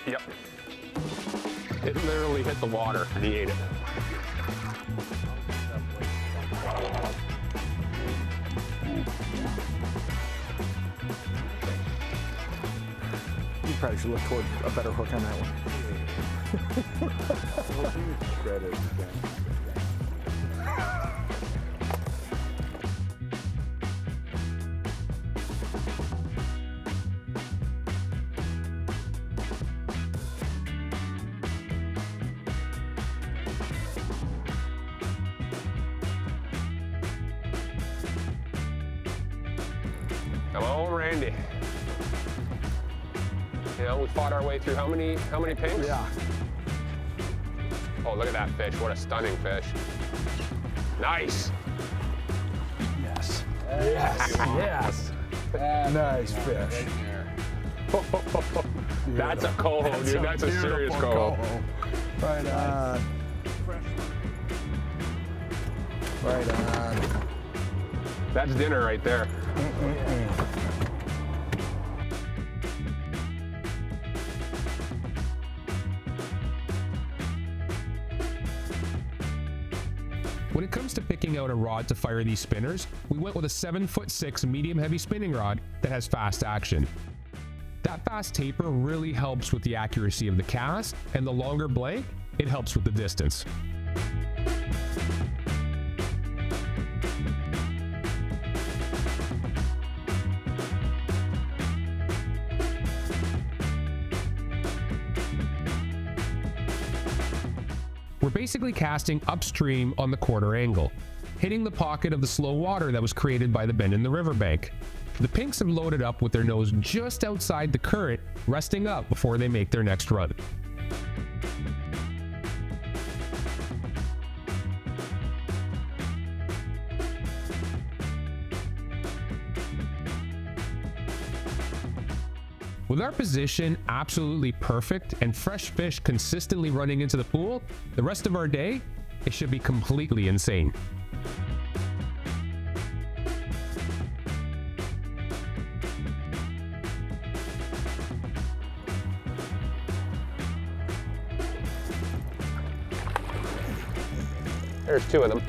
Yep. It literally hit the water and he ate it. You probably should look toward a better hook on that one. Come on, Randy. You know, we fought our way through how many pinks? Yeah. Oh, look at that fish. What a stunning fish. Nice. Yes. Yes. Yes. Nice fish. That's a coho, dude. That's a serious coho. Right on. Right on. That's dinner right there. When it comes to picking out a rod to fire these spinners, we went with a 7'6" medium heavy spinning rod that has fast action. That fast taper really helps with the accuracy of the cast, and the longer blade, it helps with the distance. We're basically casting upstream on the quarter angle, hitting the pocket of the slow water that was created by the bend in the riverbank. The pinks have loaded up with their nose just outside the current, resting up before they make their next run. With our position absolutely perfect and fresh fish consistently running into the pool, the rest of our day, it should be completely insane. There's two of them.